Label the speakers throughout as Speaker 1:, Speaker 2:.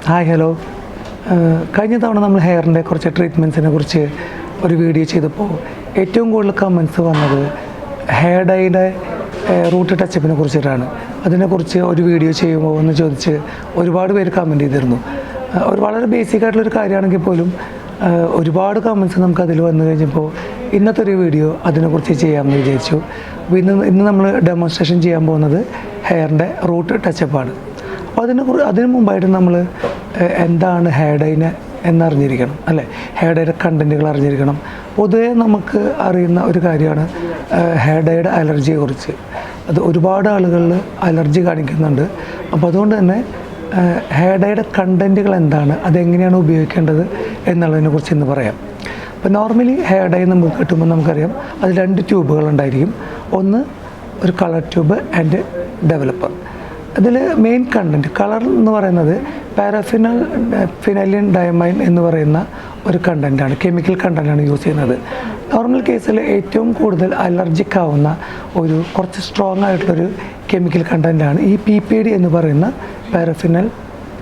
Speaker 1: Hi hello. കഴിഞ്ഞ തവണ നമ്മൾ ഹെയറിൻ്റെ കുറച്ച് ട്രീറ്റ്മെൻറ്റ്സിനെ കുറിച്ച് ഒരു വീഡിയോ ചെയ്തപ്പോൾ ഏറ്റവും കൂടുതൽ കമൻറ്റ്സ് വന്നത് ഹെയർ ഡൈയുടെ റൂട്ട് ടച്ചപ്പിനെ കുറിച്ചിട്ടാണ്. അതിനെക്കുറിച്ച് ഒരു വീഡിയോ ചെയ്യുമോ എന്ന് ചോദിച്ച് ഒരുപാട് പേര് കമൻറ്റ് ചെയ്തിരുന്നു. ഒരു വളരെ ബേസിക് ആയിട്ടുള്ളൊരു കാര്യമാണെങ്കിൽ പോലും ഒരുപാട് കമൻറ്റ്സ് നമുക്ക് അതിൽ വന്നു കഴിഞ്ഞപ്പോൾ ഇന്നത്തെ ഒരു വീഡിയോ അതിനെക്കുറിച്ച് ചെയ്യാമെന്ന് വിചാരിച്ചു. അപ്പോൾ ഇന്ന് നമ്മൾ ഡെമോൺസ്ട്രേഷൻ ചെയ്യാൻ പോകുന്നത് ഹെയറിൻ്റെ റൂട്ട് ടച്ചപ്പാണ്. അപ്പോൾ അതിന് മുമ്പായിട്ട് നമ്മൾ എന്താണ് ഹെയർ ഡൈനെ എന്നറിഞ്ഞിരിക്കണം അല്ലേ, ഹെയർ ഡൈയുടെ കണ്ടൻറ്റുകൾ അറിഞ്ഞിരിക്കണം. പൊതുവേ നമുക്ക് അറിയുന്ന ഒരു കാര്യമാണ് ഹെയർ ഡൈയുടെ അലർജിയെക്കുറിച്ച്. അത് ഒരുപാട് ആളുകളിൽ അലർജി കാണിക്കുന്നുണ്ട്. അപ്പോൾ അതുകൊണ്ട് തന്നെ ഹെയർ ഡൈയുടെ കണ്ടൻറ്റുകൾ എന്താണ്, അതെങ്ങനെയാണ് ഉപയോഗിക്കേണ്ടത് എന്നുള്ളതിനെക്കുറിച്ച് ഇന്ന് പറയാം. അപ്പോൾ നോർമലി ഹെയർ ഡൈ നമുക്ക് കിട്ടുമ്പോൾ നമുക്കറിയാം അത് 2 ട്യൂബുകൾ ഉണ്ടായിരിക്കും. ഒന്ന് ഒരു കളർ ട്യൂബ് ആൻഡ് ഡെവലപ്പർ. അതിൽ മെയിൻ കണ്ടൻറ്റ് കളർ എന്ന് പറയുന്നത് ഫിനൈലിൻ ഡയമൈൻ എന്ന് പറയുന്ന ഒരു കണ്ടൻറ്റാണ്, കെമിക്കൽ കണ്ടൻറ്റാണ് യൂസ് ചെയ്യുന്നത്. നോർമൽ കേസിൽ ഏറ്റവും കൂടുതൽ അലർജിക് ആവുന്ന ഒരു കുറച്ച് സ്ട്രോങ് ആയിട്ടുള്ളൊരു കെമിക്കൽ കണ്ടൻറ്റാണ് ഈ PPD എന്ന് പറയുന്ന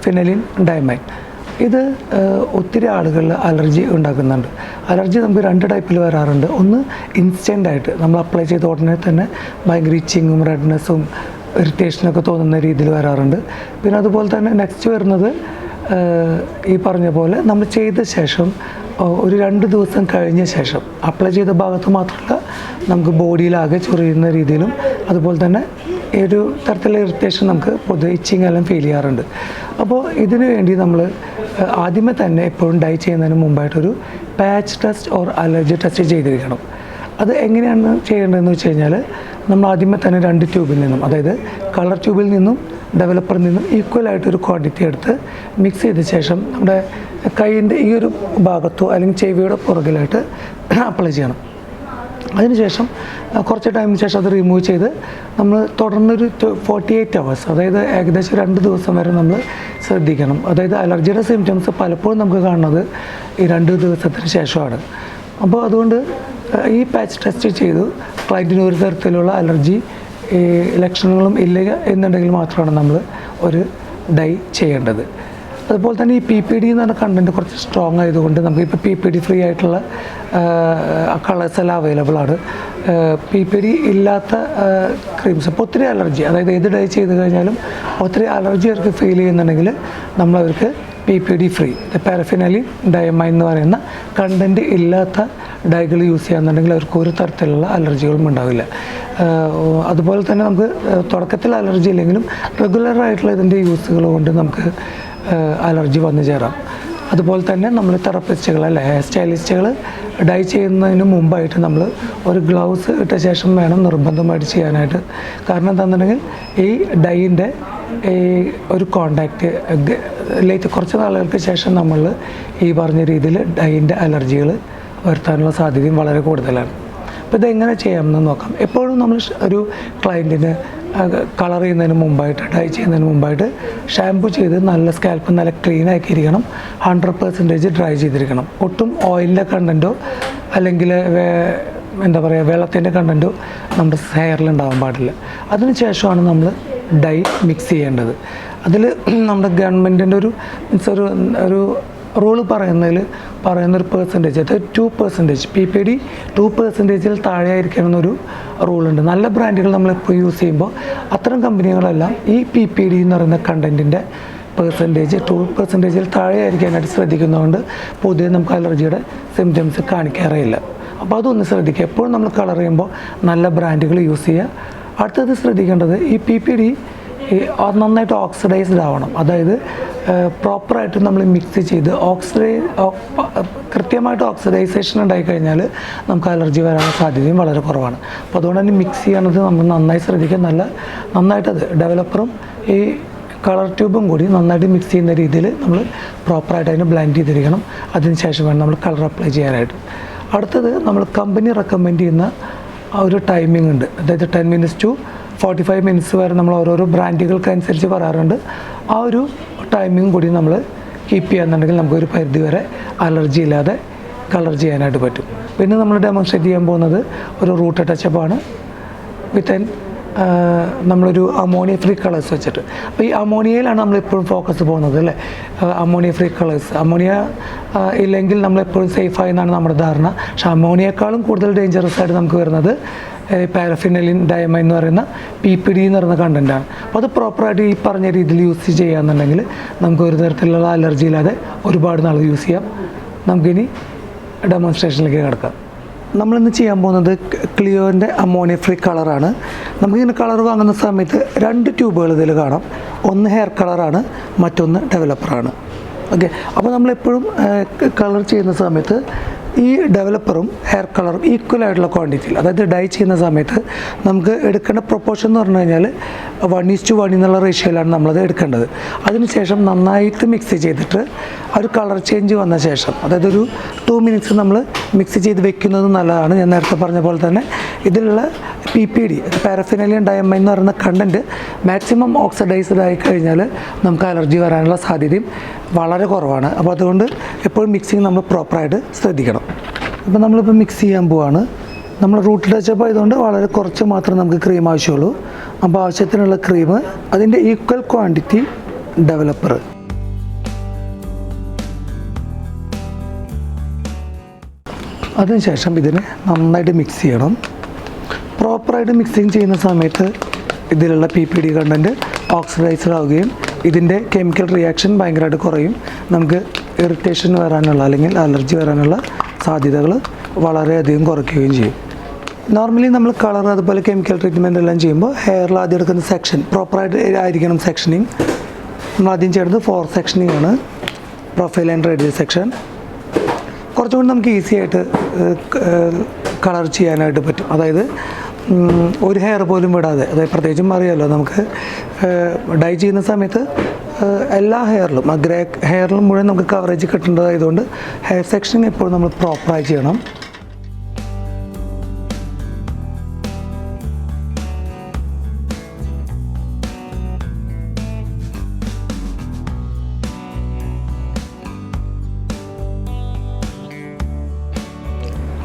Speaker 1: ഫിനൈലിൻ ഡയമൈൻ. ഇത് ഒത്തിരി ആളുകളിൽ അലർജി ഉണ്ടാക്കുന്നുണ്ട്. അലർജി നമുക്ക് 2 ടൈപ്പിൽ വരാറുണ്ട്. ഒന്ന് ഇൻസ്റ്റൻ്റായിട്ട് നമ്മൾ അപ്ലൈ ചെയ്ത ഉടനെ തന്നെ ഭയങ്കര ഇച്ചിങ്ങും റെഡ്നെസ്സും ഇറിറ്റേഷനൊക്കെ തോന്നുന്ന രീതിയിൽ വരാറുണ്ട്. പിന്നെ അതുപോലെ തന്നെ നെക്സ്റ്റ് വരുന്നത് ഈ പറഞ്ഞ പോലെ നമ്മൾ ചെയ്ത ശേഷം ഒരു 2 ദിവസം കഴിഞ്ഞ ശേഷം അപ്ലൈ ചെയ്ത ഭാഗത്ത് മാത്രമല്ല നമുക്ക് ബോഡിയിലാകെ ചൊറിയുന്ന രീതിയിലും അതുപോലെ തന്നെ ഒരു തരത്തിലുള്ള ഇറിറ്റേഷൻ നമുക്ക് പൊതുവെ ഇച്ചിങ് എല്ലാം ഫീൽ ചെയ്യാറുണ്ട്. അപ്പോൾ ഇതിനു വേണ്ടി നമ്മൾ ആദ്യമേ തന്നെ എപ്പോഴും ഡൈ ചെയ്യുന്നതിന് മുമ്പായിട്ടൊരു patch test or allergy test ചെയ്തിരിക്കണം. അത് എങ്ങനെയാണ് ചെയ്യേണ്ടതെന്ന് വെച്ച് കഴിഞ്ഞാൽ നമ്മൾ ആദ്യമേ തന്നെ 2 ട്യൂബിൽ നിന്നും, അതായത് കളർ ട്യൂബിൽ നിന്നും ഡെവലപ്പറിൽ നിന്നും ഈക്വലായിട്ടൊരു ക്വാണ്ടിറ്റി എടുത്ത് മിക്സ് ചെയ്ത ശേഷം നമ്മുടെ കൈയിൻ്റെ ഈ ഒരു ഭാഗത്തോ അല്ലെങ്കിൽ ചെവിയുടെ പുറകിലായിട്ട് അപ്ലൈ ചെയ്യണം. അതിനുശേഷം കുറച്ച് ടൈമിന് ശേഷം അത് റിമൂവ് ചെയ്ത് നമ്മൾ തുടർന്നൊരു 48 hours, അതായത് ഏകദേശം 2 ദിവസം വരെ നമ്മൾ ശ്രദ്ധിക്കണം. അതായത് അലർജിയുടെ സിംറ്റംസ് പലപ്പോഴും നമുക്ക് കാണുന്നത് ഈ 2 ദിവസത്തിന് ശേഷമാണ്. അപ്പോൾ അതുകൊണ്ട് ഈ പാച്ച് ടെസ്റ്റ് ചെയ്തു ക്ലയൻറ്റിന് ഒരു തരത്തിലുള്ള അലർജി ലക്ഷണങ്ങളും ഇല്ല എന്നുണ്ടെങ്കിൽ മാത്രമാണ് നമ്മൾ ഒരു ഡൈ ചെയ്യേണ്ടത്. അതുപോലെ തന്നെ ഈ PPD എന്ന് പറഞ്ഞ കണ്ടൻറ്റ് കുറച്ച് സ്ട്രോങ് ആയതുകൊണ്ട് നമുക്കിപ്പോൾ PPD ഫ്രീ ആയിട്ടുള്ള കളേഴ്സ് എല്ലാം അവൈലബിൾ ആണ്. PPD ഇല്ലാത്ത ക്രീംസ് ഇപ്പോൾ ഒത്തിരി അലർജി, അതായത് ഏത് ഡൈ ചെയ്ത് കഴിഞ്ഞാലും ഒത്തിരി അലർജി അവർക്ക് ഫീൽ ചെയ്യുന്നുണ്ടെങ്കിൽ നമ്മളവർക്ക് PPD ഫ്രീ പാരഫിനൈലിൻ ഡയമൈൻ എന്ന് പറയുന്ന കണ്ടൻറ്റ് ഇല്ലാത്ത ഡൈകൾ യൂസ് ചെയ്യാന്നുണ്ടെങ്കിൽ അവർക്ക് ഒരു തരത്തിലുള്ള അലർജികളും ഉണ്ടാവില്ല. അതുപോലെ തന്നെ നമുക്ക് തുടക്കത്തിൽ അലർജി ഇല്ലെങ്കിലും റെഗുലറായിട്ടുള്ള ഇതിൻ്റെ യൂസുകൾ കൊണ്ട് നമുക്ക് അലർജി വന്നു ചേരാം. അതുപോലെ തന്നെ നമ്മൾ തെറപ്പിസ്റ്റുകൾ അല്ലെ ഹെയർ സ്റ്റൈലിസ്റ്റുകൾ ഡൈ ചെയ്യുന്നതിന് മുമ്പായിട്ട് നമ്മൾ ഒരു ഗ്ലൗസ് ഇട്ട ശേഷം വേണം നിർബന്ധമായിട്ട് ചെയ്യാനായിട്ട്. കാരണം എന്താണെന്നുണ്ടെങ്കിൽ ഈ ഡൈയിൻ്റെ ഒരു കോണ്ടാക്റ്റ് കുറച്ച് നാളുകൾക്ക് ശേഷം നമ്മൾ ഈ പറഞ്ഞ രീതിയിൽ ഡൈയിൻ്റെ അലർജികൾ വരുത്താനുള്ള സാധ്യതയും വളരെ കൂടുതലാണ്. അപ്പോൾ ഇതെങ്ങനെ ചെയ്യാമെന്ന് നോക്കാം. എപ്പോഴും നമ്മൾ ഒരു ക്ലയൻറ്റിന് കളർ ചെയ്യുന്നതിന് മുമ്പായിട്ട് ഡൈ ചെയ്യുന്നതിന് മുമ്പായിട്ട് ഷാമ്പു ചെയ്ത് നല്ല സ്കാൽപ്പ് നല്ല ക്ലീൻ ആക്കിയിരിക്കണം. 100% ഡ്രൈ ചെയ്തിരിക്കണം. ഒട്ടും ഓയിലിൻ്റെ കണ്ടൻറ്റോ അല്ലെങ്കിൽ എന്താ പറയുക വെള്ളത്തിൻ്റെ കണ്ടൻറ്റോ നമ്മുടെ ഹെയറിൽ ഉണ്ടാകാൻ പാടില്ല. അതിന് ശേഷമാണ് നമ്മൾ ഡൈ മിക്സ് ചെയ്യേണ്ടത്. അതിൽ നമ്മുടെ ഗവൺമെൻറ്റിൻ്റെ ഒരു റൂള് പറയുന്നൊരു പെർസെൻറ്റേജ്, അതായത് 2% PPD 2%-ൽ താഴെ ആയിരിക്കണം എന്നൊരു റൂളുണ്ട്. നല്ല ബ്രാൻഡുകൾ നമ്മളെപ്പോൾ യൂസ് ചെയ്യുമ്പോൾ അത്തരം കമ്പനികളെല്ലാം ഈ PPD എന്ന് പറയുന്ന കണ്ടൻറ്റിൻ്റെ പെർസെൻറ്റേജ് 2%-ൽ താഴെ ആയിരിക്കാനായിട്ട് ശ്രദ്ധിക്കുന്നതുകൊണ്ട് പൊതുവെ നമുക്ക് അലർജിയുടെ സിംറ്റംസ് കാണിക്കാറേയില്ല. അപ്പോൾ അതൊന്ന് ശ്രദ്ധിക്കുക. എപ്പോഴും നമ്മൾ കളർ ചെയ്യുമ്പോൾ നല്ല ബ്രാൻഡുകൾ യൂസ് ചെയ്യുക. അടുത്തത് ശ്രദ്ധിക്കേണ്ടത് ഈ PPD നന്നായിട്ട് ഓക്സിഡൈസ്ഡ് ആവണം. അതായത് പ്രോപ്പറായിട്ട് നമ്മൾ മിക്സ് ചെയ്ത് കൃത്യമായിട്ട് ഓക്സിഡൈസേഷൻ ഉണ്ടായിക്കഴിഞ്ഞാൽ നമുക്ക് അലർജി വരാനുള്ള സാധ്യതയും വളരെ കുറവാണ്. അപ്പോൾ അതുകൊണ്ട് തന്നെ മിക്സ് ചെയ്യണത് നമ്മൾ നന്നായി ശ്രദ്ധിക്കുക. നന്നായിട്ടത് ഡെവലപ്പറും ഈ കളർ ട്യൂബും കൂടി നന്നായിട്ട് മിക്സ് ചെയ്യുന്ന രീതിയിൽ നമ്മൾ പ്രോപ്പറായിട്ട് അതിനെ ബ്ലെൻഡ് ചെയ്തിരിക്കണം. അതിന് ശേഷം വേണം നമ്മൾ കളർ അപ്ലൈ ചെയ്യാനായിട്ട്. അടുത്തത് നമ്മൾ കമ്പനി റെക്കമെൻഡ് ചെയ്യുന്ന ഒരു ടൈമിംഗ് ഉണ്ട്. അതായത് 10 minutes to 45 minutes വരെ നമ്മൾ ഓരോരോ ബ്രാൻഡുകൾക്ക് അനുസരിച്ച് പറയാറുണ്ട്. ആ ഒരു ടൈമിംഗ് കൂടി നമ്മൾ കീപ്പ് ചെയ്യാന്നുണ്ടെങ്കിൽ നമുക്കൊരു പരിധി വരെ അലർജി ഇല്ലാതെ കളർ ചെയ്യാനായിട്ട് പറ്റും. പിന്നെ നമ്മൾ ഡെമോൺസ്ട്രേറ്റ് ചെയ്യാൻ പോകുന്നത് ഒരു റൂട്ട് ടച്ചപ്പാണ് വിത്ത് നമ്മളൊരു അമോണിയ ഫ്രീ കളേഴ്സ് വെച്ചിട്ട്. അപ്പോൾ ഈ അമോണിയയിലാണ് നമ്മളെപ്പോഴും ഫോക്കസ് പോകുന്നത് അല്ലേ, അമോണിയ ഫ്രീ കളേഴ്സ്. അമോണിയ ഇല്ലെങ്കിൽ നമ്മളെപ്പോഴും സേഫായി എന്നാണ് നമ്മുടെ ധാരണ. പക്ഷേ അമോണിയേക്കാളും കൂടുതൽ ഡേഞ്ചറസ് ആയിട്ട് നമുക്ക് വരുന്നത് പാരഫിനലിൻ ഡയമൈൻ എന്ന് പറയുന്ന PPD എന്ന് പറയുന്ന കണ്ടൻറ്റാണ്. അപ്പോൾ അത് പ്രോപ്പറായിട്ട് ഈ പറഞ്ഞ രീതിയിൽ യൂസ് ചെയ്യുകയെന്നുണ്ടെങ്കിൽ നമുക്ക് ഒരു തരത്തിലുള്ള അലർജി ഇല്ലാതെ ഒരുപാട് നാൾ യൂസ് ചെയ്യാം. നമുക്കിനി ഡെമോൺസ്ട്രേഷനിലേക്ക് കിടക്കാം. നമ്മളിന്ന് ചെയ്യാൻ പോകുന്നത് ക്ലിയോൻ്റെ അമോണിയ ഫ്രീ കളറാണ്. നമുക്കിങ്ങനെ കളർ വാങ്ങുന്ന സമയത്ത് 2 ട്യൂബുകൾ ഇതിൽ കാണാം. ഒന്ന് ഹെയർ കളറാണ്, മറ്റൊന്ന് ഡെവലപ്പറാണ്. ഓക്കെ, അപ്പോൾ നമ്മളെപ്പോഴും കളർ ചെയ്യുന്ന സമയത്ത് ഈ ഡെവലപ്പറും ഹെയർ കളറും ഈക്വൽ ആയിട്ടുള്ള ക്വാണ്ടിറ്റിയിൽ, അതായത് ഡൈ ചെയ്യുന്ന സമയത്ത് നമുക്ക് എടുക്കേണ്ട പ്രൊപ്പോർഷൻ എന്ന് പറഞ്ഞു കഴിഞ്ഞാൽ 1:1 എന്നുള്ള റേഷ്യോയിലാണ് നമ്മളത് എടുക്കേണ്ടത്. അതിനുശേഷം നന്നായിട്ട് മിക്സ് ചെയ്തിട്ട് ഒരു കളർ ചേഞ്ച് വന്ന ശേഷം, അതായത് ഒരു 2 മിനിറ്റ്സ് നമ്മൾ മിക്സ് ചെയ്ത് വെക്കുന്നത് നല്ലതാണ്. ഞാൻ നേരത്തെ പറഞ്ഞ പോലെ തന്നെ ഇതിലുള്ള PPD പാരഫിനലിൻ ഡയമൈൻ എന്ന് പറയുന്ന കണ്ടൻറ്റ് മാക്സിമം ഓക്സിഡൈസ്ഡ് ആയി കഴിഞ്ഞാൽ നമുക്ക് അലർജി വരാനുള്ള സാധ്യതയും വളരെ കുറവാണ്. അപ്പോൾ അതുകൊണ്ട് എപ്പോഴും മിക്സിങ് നമ്മൾ പ്രോപ്പറായിട്ട് ശ്രദ്ധിക്കണം. അപ്പോൾ നമ്മളിപ്പോൾ മിക്സ് ചെയ്യാൻ പോവാണ്. നമ്മൾ റൂട്ട് ടച്ചപ്പ് ആയതുകൊണ്ട് വളരെ കുറച്ച് മാത്രം നമുക്ക് ക്രീം ആവശ്യമുള്ളൂ. അപ്പോൾ ആവശ്യത്തിനുള്ള ക്രീം, അതിൻ്റെ ഈക്വൽ ക്വാണ്ടിറ്റി ഡെവലപ്പർ. അതിനുശേഷം ഇതിനെ നന്നായിട്ട് മിക്സ് ചെയ്യണം. പ്രോപ്പറായിട്ട് മിക്സിങ് ചെയ്യുന്ന സമയത്ത് ഇതിലുള്ള PPD കണ്ടൻറ്റ് ഓക്സിഡൈസ്ഡ് ആവുകയും ഇതിൻ്റെ കെമിക്കൽ റിയാക്ഷൻ ഭയങ്കരമായിട്ട് കുറയും. നമുക്ക് ഇറിറ്റേഷൻ വരാനുള്ള അല്ലെങ്കിൽ അലർജി വരാനുള്ള സാധ്യതകൾ വളരെയധികം കുറയ്ക്കുകയും ചെയ്യും. നോർമലി നമ്മൾ കളർ അതുപോലെ കെമിക്കൽ ട്രീറ്റ്മെൻറ്റ് എല്ലാം ചെയ്യുമ്പോൾ ഹെയറിൽ ആദ്യം എടുക്കുന്ന സെക്ഷൻ പ്രോപ്പറായിട്ട് ആയിരിക്കണം. സെക്ഷനിങ് നമ്മൾ ആദ്യം ചെയ്യുന്നത് 4 സെക്ഷനിങ് ആണ്. പ്രൊഫൈൽ ആൻഡ് റേഡിയൽ സെക്ഷൻ കുറച്ചുകൂടി നമുക്ക് ഈസി ആയിട്ട് കളർ ചെയ്യാനായിട്ട് പറ്റും. അതായത് ഒരു ഹെയർ പോലും വിടാതെ, അതായത് പ്രത്യേകിച്ചും അറിയാമല്ലോ നമുക്ക് ഡൈ ചെയ്യുന്ന സമയത്ത് എല്ലാ ഹെയറിലും ഗ്രേ ഹെയറിലും മുഴുവൻ നമുക്ക് കവറേജ് കിട്ടേണ്ടതായതുകൊണ്ട് ഹെയർ സെക്ഷൻ എപ്പോഴും നമ്മൾ പ്രോപ്പറായി ചെയ്യണം.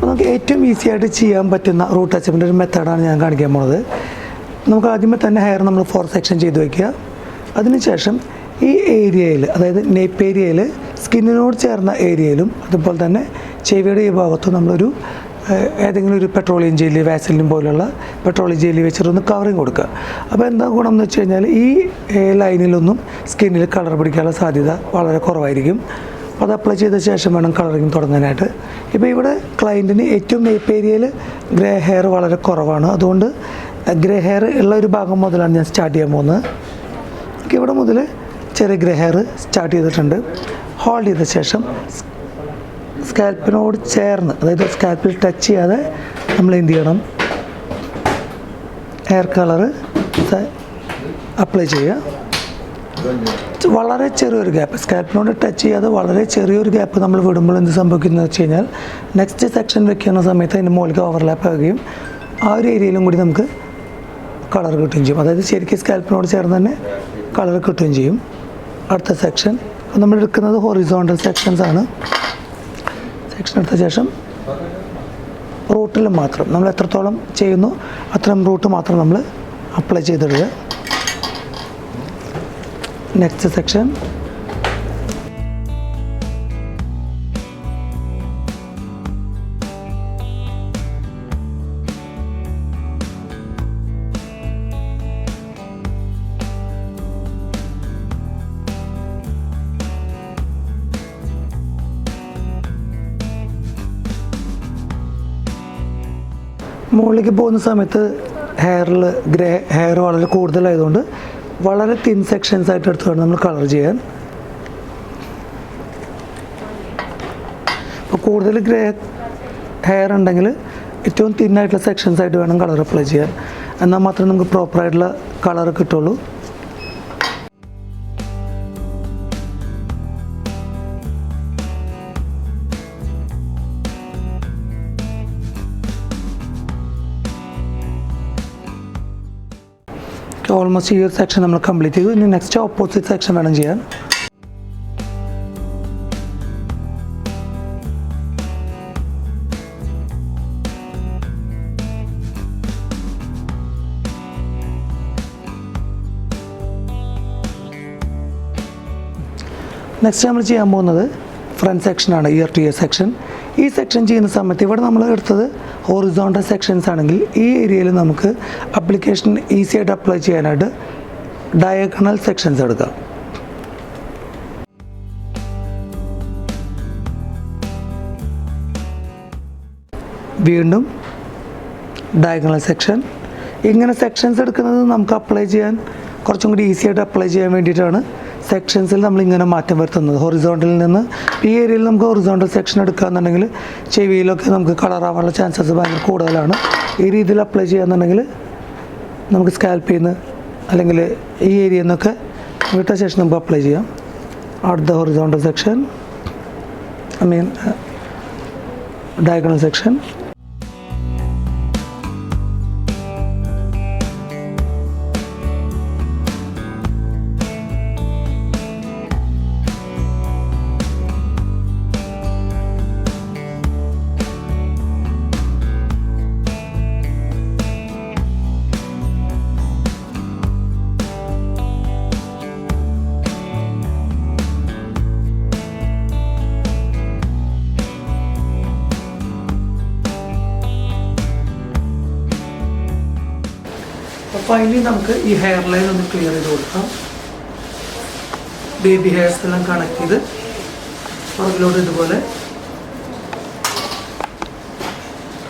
Speaker 1: നമുക്ക് ഏറ്റവും ഈസി ആയിട്ട് ചെയ്യാൻ പറ്റുന്ന റൂട്ട് ടച്ചപ്പിൻ്റെ ഒരു മെത്തേഡാണ് ഞാൻ കാണിക്കാൻ പോകുന്നത്. നമുക്ക് ആദ്യമേ തന്നെ ഹെയർ നമ്മൾ 4 സെക്ഷൻ ചെയ്ത് വയ്ക്കുക. അതിനുശേഷം ഈ ഏരിയയിൽ, അതായത് നെയ്പ്പ് ഏരിയയിൽ, സ്കിന്നിനോട് ചേർന്ന ഏരിയയിലും അതുപോലെ തന്നെ ചെവിയുടെ ഈ ഭാഗത്തും നമ്മളൊരു ഏതെങ്കിലും ഒരു പെട്രോളിയം ജെല്ലി, വാസലിൻ പോലുള്ള പെട്രോളിയം ജെല്ലി വെച്ചിട്ടൊന്ന് കവറിങ് കൊടുക്കുക. അപ്പോൾ എന്താ ഗുണം എന്ന് വെച്ച് കഴിഞ്ഞാൽ ഈ ലൈനിലൊന്നും സ്കിന്നിൽ കളർ പിടിക്കാനുള്ള സാധ്യത വളരെ കുറവായിരിക്കും. അത് അപ്ലൈ ചെയ്ത ശേഷം വേണം കളറിങ് തുടങ്ങാനായിട്ട്. ഇപ്പോൾ ഇവിടെ ക്ലയൻറ്റിന് ഏറ്റവും നെയ്പ്പ് ഏരിയയിൽ ഗ്രേ ഹെയർ വളരെ കുറവാണ്. അതുകൊണ്ട് ഗ്രേ ഹെയർ ഉള്ള ഒരു ഭാഗം മുതലാണ് ഞാൻ സ്റ്റാർട്ട് ചെയ്യാൻ പോകുന്നത്. ഇവിടെ മുതൽ ചെറിയ ഗ്രേ ഹെയർ സ്റ്റാർട്ട് ചെയ്തിട്ടുണ്ട്. ഹോൾഡ് ചെയ്ത ശേഷം സ്കാൽപ്പിനോട് ചേർന്ന്, അതായത് സ്കാൽപ്പിൽ ടച്ച് ചെയ്യാതെ നമ്മൾ എന്ത് ചെയ്യണം, ഹെയർ കളറ് അപ്ലൈ ചെയ്യുക. വളരെ ചെറിയൊരു ഗ്യാപ്പ്, സ്കാൽപ്പിനോട് ടച്ച് ചെയ്യാതെ വളരെ ചെറിയൊരു ഗ്യാപ്പ് നമ്മൾ വിടുമ്പോൾ എന്ത് സംഭവിക്കുന്നത് വെച്ച് കഴിഞ്ഞാൽ നെക്സ്റ്റ് സെക്ഷൻ വെക്കുന്ന സമയത്ത് അതിൻ്റെ മുകളിലേക്ക് ഓവർലാപ്പ് ആവുകയും ആ ഒരു ഏരിയയിലും കൂടി നമുക്ക് കളർ കിട്ടുകയും ചെയ്യും. അതായത് ശരിക്കും സ്കാൽപ്പിനോട് ചേർന്ന് തന്നെ കളർ കിട്ടുകയും ചെയ്യും. അടുത്ത സെക്ഷൻ നമ്മൾ എടുക്കുന്നത് ഹൊറിസോണ്ടൽ സെക്ഷൻസ് ആണ്. സെക്ഷൻ എടുത്ത ശേഷം റൂട്ടിൽ മാത്രം നമ്മൾ എത്രത്തോളം ചെയ്യുന്നു അത്രയും റൂട്ട് മാത്രം നമ്മൾ അപ്ലൈ ചെയ്തിടുക. നെക്സ്റ്റ് സെക്ഷൻ മുകളിലേക്ക് പോകുന്ന സമയത്ത് ഹെയർ വളരെ കൂടുതലായതുകൊണ്ട് വളരെ തിൻ സെക്ഷൻസ് ആയിട്ട് എടുത്ത് വേണം നമ്മൾ കളർ ചെയ്യാൻ. അപ്പോൾ കൂടുതൽ ഗ്രേ ഹെയർ ഉണ്ടെങ്കിൽ ഏറ്റവും തിന്നായിട്ടുള്ള സെക്ഷൻസ് ആയിട്ട് വേണം കളർ അപ്ലൈ ചെയ്യാൻ. എന്നാൽ മാത്രമേ നമുക്ക് പ്രോപ്പറായിട്ടുള്ള കളർ കിട്ടുള്ളൂ. ഓൾമോസ്റ്റ് ഈ ഒരു സെക്ഷൻ നമ്മൾ കംപ്ലീറ്റ് ചെയ്തു. ഇനി നെക്സ്റ്റ് ഓപ്പോസിറ്റ് സെക്ഷൻ വേണം ചെയ്യാൻ. നെക്സ്റ്റ് നമ്മൾ ചെയ്യാൻ പോകുന്നത് ഫ്രണ്ട് സെക്ഷനാണ്, ഇയർ ടു ഇയർ സെക്ഷൻ. ഈ സെക്ഷൻ ചെയ്യുന്ന സമയത്ത് ഇവിടെ നമ്മൾ എടുത്തത് ഹോറിസോണ്ടൽ സെക്ഷൻസ് ആണെങ്കിൽ ഈ ഏരിയയിൽ നമുക്ക് അപ്ലിക്കേഷൻ ഈസി ആയിട്ട് അപ്ലൈ ചെയ്യാനായിട്ട് ഡയഗണൽ സെക്ഷൻസ് എടുക്കാം. വീണ്ടും ഡയഗണൽ സെക്ഷൻ. ഇങ്ങനെ സെക്ഷൻസ് എടുക്കുന്നത് നമുക്ക് അപ്ലൈ ചെയ്യാൻ കുറച്ചും കൂടി ഈസി ആയിട്ട് അപ്ലൈ ചെയ്യാൻ വേണ്ടിയിട്ടാണ് സെക്ഷൻസിൽ നമ്മളിങ്ങനെ മാറ്റം വരുത്തുന്നത്. ഹൊറിസോണ്ടലിൽ നിന്ന് ഈ ഏരിയയിൽ നമുക്ക് ഹൊറിസോണ്ടൽ സെക്ഷൻ എടുക്കുകയെന്നുണ്ടെങ്കിൽ ചെവിയിലൊക്കെ നമുക്ക് കളറാവാനുള്ള ചാൻസസ് ഭയങ്കര കൂടുതലാണ്. ഈ രീതിയിൽ അപ്ലൈ ചെയ്യാന്നുണ്ടെങ്കിൽ നമുക്ക് സ്കാൽപ്പിൽ നിന്ന് അല്ലെങ്കിൽ ഈ ഏരിയയിൽ നിന്നൊക്കെ വിട്ട ശേഷം നമുക്ക് അപ്ലൈ ചെയ്യാം. അടുത്ത horizontal section, diagonal section. Finally നമുക്ക് ഈ ഹെയർ ലൈൻ ഒന്ന് ക്ലിയർ ചെയ്ത് കൊടുക്കാം. ബേബി ഹെയർസ് എല്ലാം കണക്ട് ചെയ്ത് പുറകിലോട്ട് ഇതുപോലെ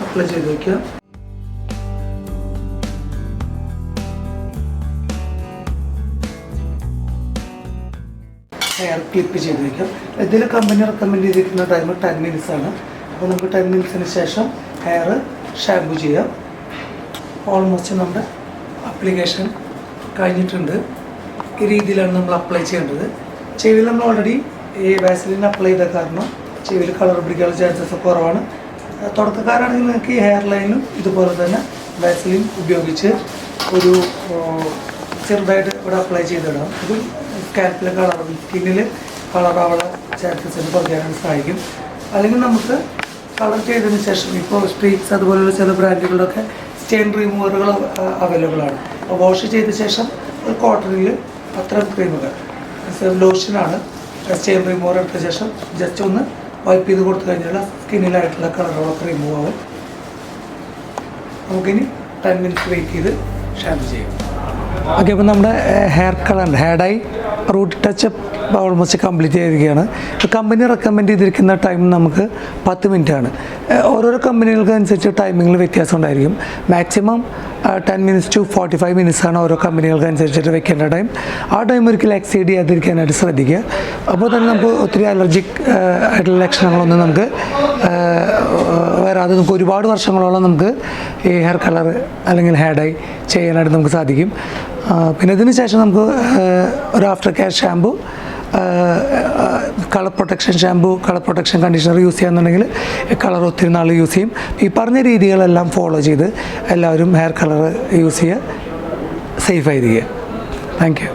Speaker 1: അപ്ലൈ ചെയ്ത് വയ്ക്കുക. ഹെയർ ക്ലിപ്പ് ചെയ്ത് വയ്ക്കാം. ഇതിൽ കമ്പനി റെക്കമെൻഡ് ചെയ്തിരിക്കുന്ന ടൈം 10 minutes ആണ്. അപ്പോൾ നമുക്ക് 10 minutesന് ശേഷം ഹെയർ ഷാമ്പു ചെയ്യാം. ഓൾമോസ്റ്റ് നമ്മുടെ അപ്ലിക്കേഷൻ കഴിഞ്ഞിട്ടുണ്ട്. ഈ രീതിയിലാണ് നമ്മൾ അപ്ലൈ ചെയ്യേണ്ടത്. ചെവിയിൽ നമ്മൾ ഓൾറെഡി ഈ വാസലിൻ അപ്ലൈ ചെയ്ത കാരണം ചെവിയിൽ കളർ പിടിക്കാനുള്ള ചാൻസസ് കുറവാണ്. തുടക്കക്കാരാണെങ്കിൽ നിങ്ങൾക്ക് ഈ ഹെയർ ലൈനും ഇതുപോലെ തന്നെ വാസലിൻ ഉപയോഗിച്ച് ഒരു ചെറുതായിട്ട് ഇവിടെ അപ്ലൈ ചെയ്തിടാം. ഇത് സ്കാൽപ്പിലെ കളർ, സ്കിന്നിൽ കളറാവുള്ള ചാൻസസിന് കുറയ്ക്കാനായിട്ട് സഹായിക്കും. അല്ലെങ്കിൽ നമുക്ക് കളർ ചെയ്തതിന് ശേഷം ഇപ്പോൾ സ്ട്രീറ്റ്സ് അതുപോലുള്ള ചില ബ്രാൻഡുകളിലൊക്കെ സ്റ്റെയിൻ റിമൂവറുകൾ അവൈലബിൾ ആണ്. അപ്പോൾ വാഷ് ചെയ്ത ശേഷം ഒരു കോട്ടണിൽ അത്തരം ക്രീമുകൾ ലോഷനാണ് സ്റ്റെയിൻ റിമൂവർ എടുത്ത ശേഷം ജസ്റ്റ് ഒന്ന് വൈപ്പ് ചെയ്ത് കൊടുത്തു കഴിഞ്ഞാൽ സ്കിന്നിലായിട്ടുള്ള കളറുകളൊക്കെ റിമൂവ് ആവും. നമുക്കിനി 10 minutes വെയിറ്റ് ചെയ്ത് ഷാമ്പു ചെയ്യാം. ഓക്കെ, അപ്പോൾ നമ്മുടെ hair colour, hair dye, root touch up almost complete ചെയ്തിരിക്കുകയാണ്. കമ്പനി റെക്കമെൻഡ് ചെയ്തിരിക്കുന്ന ടൈം നമുക്ക് 10 minutes ആണ്. ഓരോരോ കമ്പനികൾക്ക് അനുസരിച്ച് ടൈമിങ്ങിൽ വ്യത്യാസം ഉണ്ടായിരിക്കും. മാക്സിമം 10 minutes to 45 minutes ആണ് ഓരോ കമ്പനികൾക്ക് അനുസരിച്ചിട്ട് വെക്കേണ്ട ടൈം. ആ ടൈം ഒരിക്കലും എക്സീഡ് ചെയ്യാതിരിക്കാനായിട്ട് ശ്രദ്ധിക്കുക. അപ്പോൾ തന്നെ നമുക്ക് ഒത്തിരി അലർജിക് ആയിട്ടുള്ള ലക്ഷണങ്ങളൊന്നും നമുക്ക് വരാതെ നമുക്ക് ഒരുപാട് വർഷങ്ങളോളം നമുക്ക് ഈ ഹെയർ കളർ അല്ലെങ്കിൽ ഹെയർ ഡൈ ചെയ്യാനായിട്ട് നമുക്ക് സാധിക്കും. പിന്നെ ഇതിന് ശേഷം നമുക്ക് ഒരു after care shampoo, colour protection shampoo, colour protection conditioner use ചെയ്യാന്നുണ്ടെങ്കിൽ കളർ ഒത്തിരി നാൾ യൂസ് ചെയ്യും. ഈ പറഞ്ഞ രീതികളെല്ലാം ഫോളോ ചെയ്ത് എല്ലാവരും ഹെയർ കളർ യൂസ് ചെയ്യുക, സേഫായിരിക്കുക. Thank you.